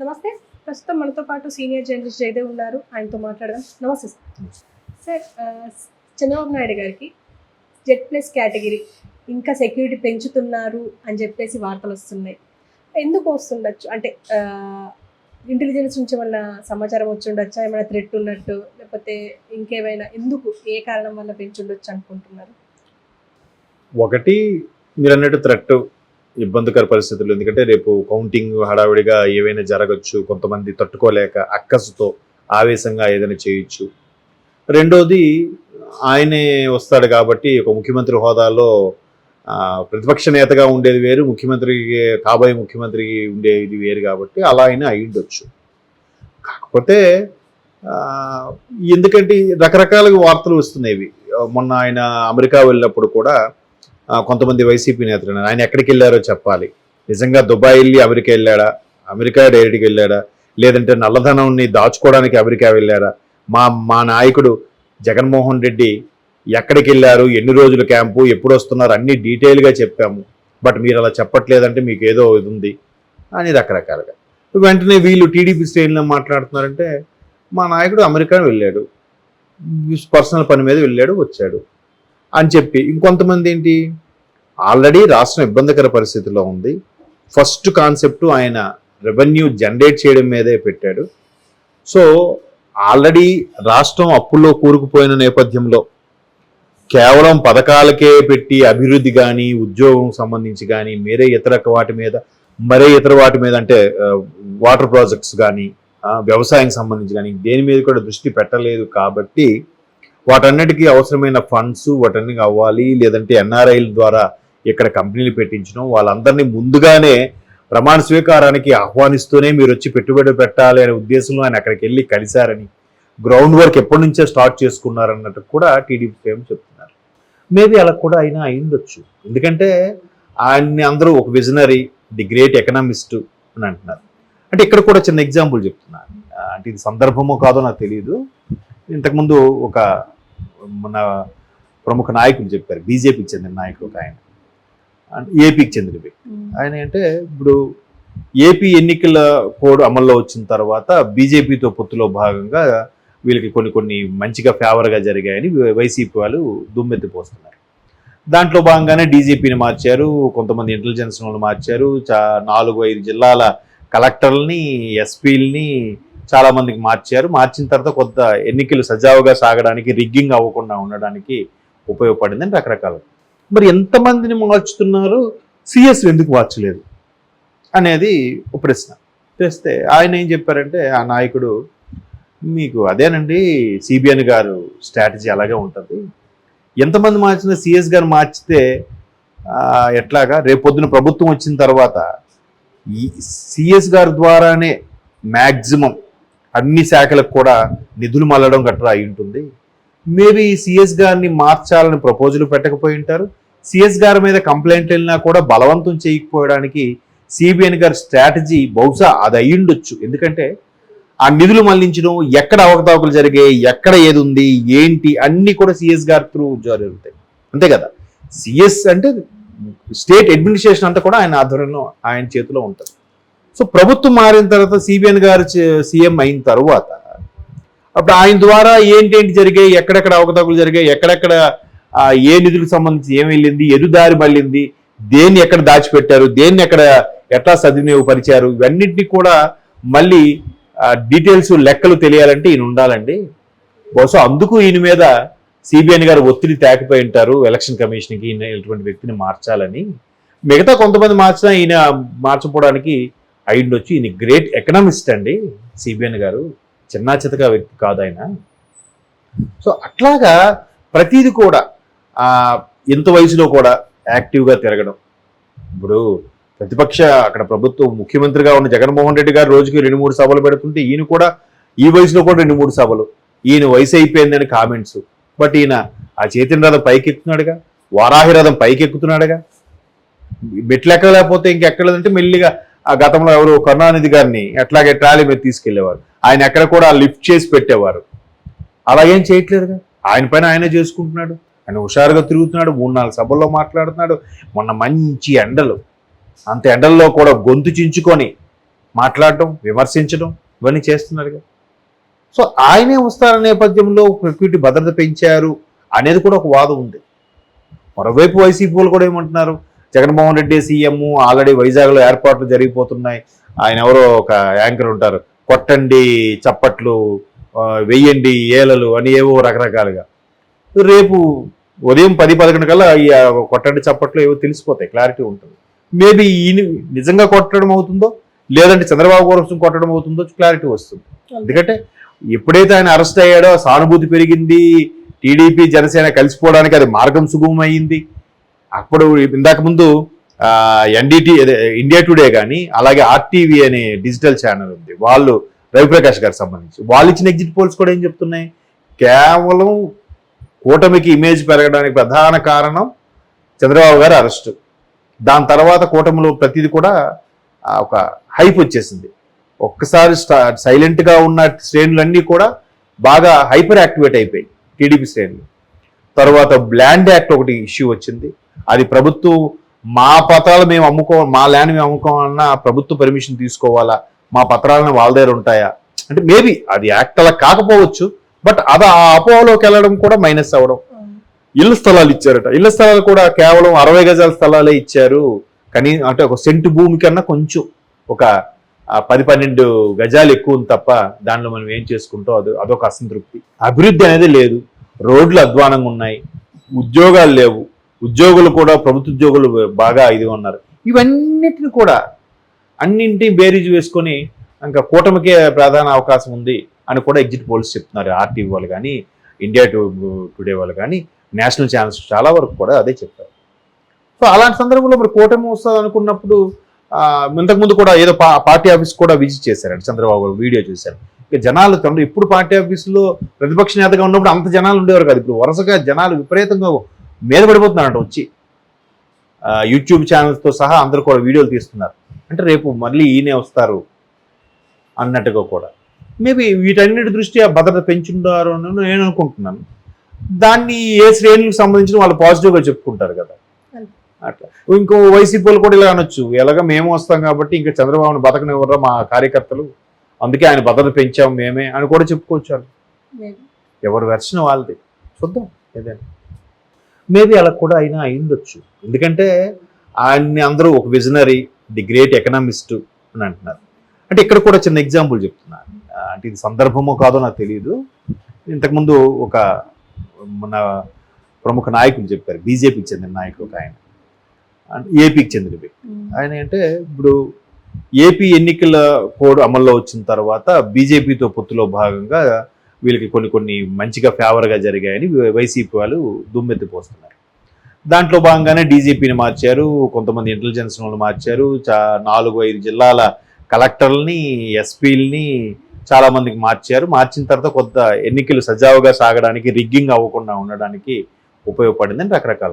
నమస్తే. ప్రస్తుతం మనతో పాటు సీనియర్ జర్నలిస్ట్ జయదేవ్ ఉన్నారు. ఆయనతో మాట్లాడదాం. నమస్తే సార్. చంద్రబాబు నాయుడు గారికి Z+ కేటగిరీ ఇంకా సెక్యూరిటీ పెంచుతున్నారు అని చెప్పేసి వార్తలు వస్తున్నాయి. ఎందుకు వస్తుండొచ్చు? అంటే ఇంటెలిజెన్స్ నుంచి ఏమన్నా సమాచారం వచ్చి ఉండొచ్చా? ఏమైనా థ్రెట్ ఉన్నట్టు, లేకపోతే ఇంకేమైనా ఎందుకు ఏ కారణం వల్ల పెంచుండొచ్చు అనుకుంటున్నారు? ఒకటి మీరన్నట్టు థ్రెట్, ఇబ్బందికర పరిస్థితులు. ఎందుకంటే రేపు కౌంటింగ్ హడావిడిగా ఏవైనా జరగచ్చు, కొంతమంది తట్టుకోలేక అక్కసుతో ఆవేశంగా ఏదైనా చేయొచ్చు. రెండోది ఆయనే వస్తాడు కాబట్టి ఒక ముఖ్యమంత్రి హోదాలో ప్రతిపక్ష నేతగా ఉండేది వేరు, ముఖ్యమంత్రికి కాబోయే ముఖ్యమంత్రికి ఉండేది వేరు కాబట్టి అలా అయినా అయ్యుండొచ్చు. కాకపోతే ఎందుకంటే రకరకాలుగా వార్తలు వస్తున్నాయి. మొన్న ఆయన అమెరికా వెళ్ళినప్పుడు కూడా కొంతమంది వైసీపీ నేతలు ఆయన ఎక్కడికి వెళ్ళారో చెప్పాలి. నిజంగా దుబాయ్ వెళ్ళి అమెరికా వెళ్ళాడా, అమెరికా డైరెక్ట్గా వెళ్ళాడా, లేదంటే నల్లధనాన్ని దాచుకోవడానికి అమెరికా వెళ్ళారా, మా నాయకుడు జగన్మోహన్ రెడ్డి ఎక్కడికి వెళ్ళారు, ఎన్ని రోజుల క్యాంపు, ఎప్పుడు వస్తున్నారు, అన్ని డీటెయిల్గా చెప్పాము. బట్ మీరు అలా చెప్పట్లేదంటే మీకు ఏదో ఇది ఉంది అని రకరకాలుగా. వెంటనే వీళ్ళు టీడీపీ శ్రేణులు మాట్లాడుతున్నారంటే మా నాయకుడు అమెరికా వెళ్ళాడు, పర్సనల్ పని మీద వెళ్ళాడు, వచ్చాడు అని చెప్పి. ఇంకొంతమంది ఏంటి, ఆల్రెడీ రాష్ట్రం ఇబ్బందికర పరిస్థితిలో ఉంది, ఫస్ట్ కాన్సెప్ట్ ఆయన రెవెన్యూ జనరేట్ చేయడం మీదే పెట్టాడు. సో ఆల్రెడీ రాష్ట్రం అప్పుల్లో కూరుకుపోయిన నేపథ్యంలో కేవలం పథకాలకే పెట్టి అభివృద్ధి కానీ, ఉద్యోగం సంబంధించి కానీ, మరే ఇతర వాటి మీద అంటే వాటర్ ప్రాజెక్ట్స్ కానీ, వ్యవసాయం సంబంధించి కానీ దేని మీద కూడా దృష్టి పెట్టలేదు. కాబట్టి వాటన్నిటికీ అవసరమైన ఫండ్స్ వాటన్నిటికీ అవ్వాలి, లేదంటే ఎన్ఆర్ఐల ద్వారా ఇక్కడ కంపెనీలు పెట్టించడం, వాళ్ళందరినీ ముందుగానే ప్రమాణ స్వీకారానికి ఆహ్వానిస్తూనే మీరు వచ్చి పెట్టుబడి పెట్టాలి అనే ఉద్దేశంలో ఆయన అక్కడికి వెళ్ళి కలిశారని, గ్రౌండ్ వర్క్ ఎప్పటి నుంచే స్టార్ట్ చేసుకున్నారన్నట్టు కూడా టీడీపీ ఏం చెప్తున్నారు. మేబీ అలా కూడా అయినా అయిండొచ్చు. ఎందుకంటే ఆయన్ని అందరూ ఒక విజనరీ, ది గ్రేట్ ఎకనామిస్ట్ అని అంటున్నారు. అంటే ఇక్కడ కూడా చిన్న ఎగ్జాంపుల్ చెప్తున్నారు. అంటే ఇది సందర్భమో కాదో నాకు తెలియదు. ఇంతకుముందు ఒక మన ప్రముఖ నాయకులు చెప్పారు, బీజేపీకి చెందిన నాయకులు ఒక ఆయన, ఏపీకి చెందిన వ్యక్తి. ఆయన అంటే ఇప్పుడు ఏపీ ఎన్నికల కోడ్ అమల్లో వచ్చిన తర్వాత బీజేపీతో పొత్తులో భాగంగా వీళ్ళకి కొన్ని మంచిగా ఫేవర్గా జరిగాయని వైసీపీ వాళ్ళు దుమ్మెత్తిపోస్తున్నారు. దాంట్లో భాగంగానే డీజీపీని మార్చారు, కొంతమంది ఇంటెలిజెన్స్ వాళ్ళు మార్చారు, 4-5 జిల్లాల కలెక్టర్లని, ఎస్పీలని చాలా మందికి మార్చారు. మార్చిన తర్వాత కొంత ఎన్నికలు సజావుగా సాగడానికి, రిగ్గింగ్ అవ్వకుండా ఉండడానికి ఉపయోగపడిందని రకరకాలు. మరి ఎంతమందిని మార్చుతున్నారు, సిఎస్ ఎందుకు మార్చలేదు అనేది ఒక ప్రశ్న చేస్తే ఆయన ఏం చెప్పారంటే, ఆ నాయకుడు మీకు అదేనండి సిబిఎన్ గారు స్ట్రాటజీ అలాగే ఉంటుంది, ఎంతమంది మార్చినా సిఎస్ గారు మార్చితే ఎట్లాగా, రేపొద్దున ప్రభుత్వం వచ్చిన తర్వాత ఈ సిఎస్ గారి ద్వారానే మ్యాక్సిమం అన్ని శాఖలకు కూడా నిధులు మళ్ళడం గట్రా అయి ఉంటుంది. మేబీ సిఎస్ గారిని మార్చాలని ప్రపోజల్ పెట్టకపోయి ఉంటారు. సిఎస్ గారి మీద కంప్లైంట్ వెళ్ళినా కూడా బలవంతం చేయకపోవడానికి సిబిఎన్ గారి స్ట్రాటజీ బహుశా అది అయ్యుండొచ్చు. ఎందుకంటే ఆ నిధులు మళ్లించడం, ఎక్కడ అవకతవకలు జరిగాయి, ఎక్కడ ఏది ఉంది ఏంటి అన్నీ కూడా సిఎస్ గారి త్రూ జరుగుతాయి, అంతే కదా. సిఎస్ అంటే స్టేట్ అడ్మినిస్ట్రేషన్ అంతా కూడా ఆయన ఆధ్వర్యంలో, ఆయన చేతిలో ఉంటుంది. సో ప్రభుత్వం మారిన తర్వాత సిబిఎన్ గారు సీఎం అయిన తర్వాత అప్పుడు ఆయన ద్వారా ఏంటేంటి జరిగాయి, ఎక్కడెక్కడ అవకతవకలు జరిగాయి, ఎక్కడెక్కడ ఏ నిధులకు సంబంధించి ఏం వెళ్ళింది, ఎదుదారి మళ్ళింది, దేన్ని ఎక్కడ దాచిపెట్టారు, దేన్ని ఎక్కడ ఎట్లా సద్వినియోగపరిచారు, ఇవన్నింటినీ కూడా మళ్ళీ డీటెయిల్స్ లెక్కలు తెలియాలంటే ఈయన ఉండాలండి. బహుశా అందుకు ఈయన మీద సిబిఎన్ గారు ఒత్తిడి తేకపోయి ఉంటారు ఎలక్షన్ కమిషన్కి, ఈయన ఇటువంటి వ్యక్తిని మార్చాలని. మిగతా కొంతమంది మార్చినా ఈయన మార్చపోవడానికి అయ్యుండొచ్చు. ఈయన గ్రేట్ ఎకనామిస్ట్ అండి సిబిఎన్ గారు, చిన్నా చితక వ్యక్తి కాదు ఆయన. సో అట్లాగా ప్రతిదీ కూడా ఇంత వయసులో కూడా యాక్టివ్గా తిరగడం. ఇప్పుడు ప్రతిపక్ష అక్కడ ప్రభుత్వం ముఖ్యమంత్రిగా ఉన్న జగన్మోహన్ రెడ్డి గారు రోజుకి 2-3 సభలు పెడుతుంటే ఈయన కూడా ఈ వయసులో కూడా 2-3 సభలు, ఈయన వయసు అయిపోయిందని కామెంట్స్. బట్ ఈయన ఆ చైతన్య రథం పైకి ఎక్కుతున్నాడుగా, వారాహి రథం పైకి ఎక్కుతున్నాడుగా. మెట్లు ఎక్కలేకపోతే ఇంకెక్కలేదంటే మెల్లిగా ఆ గతంలో ఎవరు కరుణానిధి గారిని ఎట్లాగే ట్రాలీ మీద తీసుకెళ్లేవారు, ఆయన ఎక్కడ కూడా లిఫ్ట్ చేసి పెట్టేవారు. అలా ఏం చేయట్లేదుగా, ఆయన పైన ఆయనే చేసుకుంటున్నాడు. ఆయన హుషారుగా తిరుగుతున్నాడు, 3-4 సభల్లో మాట్లాడుతున్నాడు. మొన్న మంచి ఎండలు, అంత ఎండల్లో కూడా గొంతు చించుకొని మాట్లాడటం, విమర్శించడం ఇవన్నీ చేస్తున్నారుగా. సో ఆయనే వస్తారనే నేపథ్యంలో సెక్యూరిటీ భద్రత పెంచారు అనేది కూడా ఒక వాదం ఉంది. మరోవైపు వైసీపీ వాళ్ళు కూడా ఏమంటున్నారు, జగన్మోహన్ రెడ్డి సీఎం, ఆల్రెడీ వైజాగ్లో ఏర్పాట్లు జరిగిపోతున్నాయి, ఆయన ఎవరో ఒక యాంకర్ ఉంటారు, కొట్టండి చప్పట్లు, వెయ్యండి ఏలలు అని ఏవో రకరకాలుగా. రేపు ఉదయం 10-11 కల్లా ఈ కొట్టండి చప్పట్లు ఏవో తెలిసిపోతాయి, క్లారిటీ ఉంటుంది. మేబీ ఈయన నిజంగా కొట్టడం అవుతుందో లేదంటే చంద్రబాబు కోసం కొట్టడం అవుతుందో క్లారిటీ వస్తుంది. ఎందుకంటే ఎప్పుడైతే ఆయన అరెస్ట్ అయ్యాడో సానుభూతి పెరిగింది, టీడీపీ జనసేన కలిసిపోవడానికి అది మార్గం సుగమమైంది. అప్పుడు ఇందాక ముందు ఎన్డీటీ ఇండియా టుడే కానీ అలాగే ఆర్టీవీ అనే డిజిటల్ ఛానల్ ఉంది, వాళ్ళు రవిప్రకాష్ గారికి సంబంధించి వాళ్ళు ఇచ్చిన ఎగ్జిట్ పోల్స్ కూడా ఏం చెప్తున్నాయి, కేవలం కూటమికి ఇమేజ్ పెరగడానికి ప్రధాన కారణం చంద్రబాబు గారి అరెస్టు. దాని తర్వాత కూటమిలో ప్రతిదీ కూడా ఒక హైప్ వచ్చేసింది. ఒక్కసారి సైలెంట్గా ఉన్న శ్రేణులన్నీ కూడా బాగా హైపర్ యాక్టివేట్ అయిపోయాయి టీడీపీ శ్రేణులు. తర్వాత ల్యాండ్ యాక్ట్ ఒకటి ఇష్యూ వచ్చింది, అది ప్రభుత్వం మా పత్రాలు మేము మా ల్యాండ్ మేము అమ్ముకోవాలన్నా ప్రభుత్వ పర్మిషన్ తీసుకోవాలా, మా పత్రాలను వాళ్ళ దగ్గర ఉంటాయా అంటే మేబీ అది యాక్ట్ అలా కాకపోవచ్చు, బట్ అది ఆ అపోహలోకి వెళ్ళడం కూడా మైనస్ అవ్వడం. ఇళ్ల స్థలాలు ఇచ్చారట, ఇళ్ల స్థలాలు కూడా కేవలం 60 గజాల స్థలాలే ఇచ్చారు, కానీ అంటే ఒక సెంటు భూమి కన్నా కొంచెం ఒక 10-12 గజాలు ఎక్కువ ఉంది తప్ప దానిలో మనం ఏం చేసుకుంటాం అదొక అసంతృప్తి. అభివృద్ధి అనేది లేదు, రోడ్లు అధ్వానంగా ఉన్నాయి, ఉద్యోగాలు లేవు, ఉద్యోగులు కూడా ప్రభుత్వ ఉద్యోగులు బాగా ఇదిగా ఉన్నారు. ఇవన్నిటిని కూడా అన్నింటినీ బేరీజు వేసుకొని ఇంకా కూటమికే ప్రధాన అవకాశం ఉంది అని కూడా ఎగ్జిట్ పోల్స్ చెప్తున్నారు. ఆర్టీవీ వాళ్ళు కానీ ఇండియా టుడే వాళ్ళు కానీ నేషనల్ ఛానల్స్ చాలా వరకు కూడా అదే చెప్పారు. సో అలాంటి సందర్భంలో మరి కూటమి వస్తుంది అనుకున్నప్పుడు ఇంతకుముందు కూడా ఏదో పార్టీ ఆఫీస్ కూడా విజిట్ చేశారండి చంద్రబాబు గారు, వీడియో చూశారు. ఇక జనాలు ఎప్పుడు పార్టీ ఆఫీసులో ప్రతిపక్ష నేతగా ఉన్నప్పుడు అంత జనాలు ఉండేవారు కాదు, ఇప్పుడు వరుసగా జనాలు విపరీతంగా మీద పడిపోతున్నారంట వచ్చి. యూట్యూబ్ ఛానల్స్తో సహా అందరూ కూడా వీడియోలు తీస్తున్నారు. అంటే రేపు మళ్ళీ ఈయనే వస్తారు అన్నట్టుగా కూడా మేబీ వీటన్నిటి దృష్ట్యా భద్రత పెంచుంటారు అని నేను అనుకుంటున్నాను. దాన్ని ఏ శ్రేణులకు సంబంధించిన వాళ్ళు పాజిటివ్గా చెప్పుకుంటారు కదా, అట్లా. ఇంకో వైసీపీ వాళ్ళు కూడా ఇలా అనొచ్చు, ఎలాగ మేము వస్తాం కాబట్టి ఇంకా చంద్రబాబుని బతకనివ్వరా మా కార్యకర్తలు, అందుకే ఆయన భద్రత పెంచాము మేమే అని కూడా చెప్పుకోవచ్చు. ఎవరి వెర్షన్ వాళ్ళది, చూద్దాం ఏదైనా. మేబీ అలా కూడా అయినా అయిండొచ్చు, ఎందుకంటే ఆయన్ని అందరూ ఒక విజనరీ, ది గ్రేట్ ఎకనామిస్ట్ అని అంటున్నారు. అంటే ఇక్కడ కూడా చిన్న ఎగ్జాంపుల్ చెప్తున్నా, అంటే ఇది సందర్భమో కాదో నాకు తెలియదు. ఇంతకుముందు ఒక మన ప్రముఖ నాయకులు చెప్పారు, బీజేపీకి చెందిన నాయకులు ఒక ఆయన, ఏపీకి చెందిన వ్యక్తి. ఆయన అంటే ఇప్పుడు ఏపీ ఎన్నికల కోడ్ అమల్లో వచ్చిన తర్వాత బీజేపీతో పొత్తులో భాగంగా వీళ్ళకి కొన్ని మంచిగా ఫేవర్గా జరిగాయని వైసీపీ వాళ్ళు దుమ్మెత్తిపోస్తున్నారు. దాంట్లో భాగంగానే డీజీపీని మార్చారు, కొంతమంది ఇంటెలిజెన్స్ వాళ్ళు మార్చారు, 4-5 జిల్లాల కలెక్టర్లని, ఎస్పీలని చాలా మందికి మార్చారు. మార్చిన తర్వాత కొంత ఎన్నికలు సజావుగా సాగడానికి, రిగ్గింగ్ అవ్వకుండా ఉండడానికి ఉపయోగపడిందని రకరకాల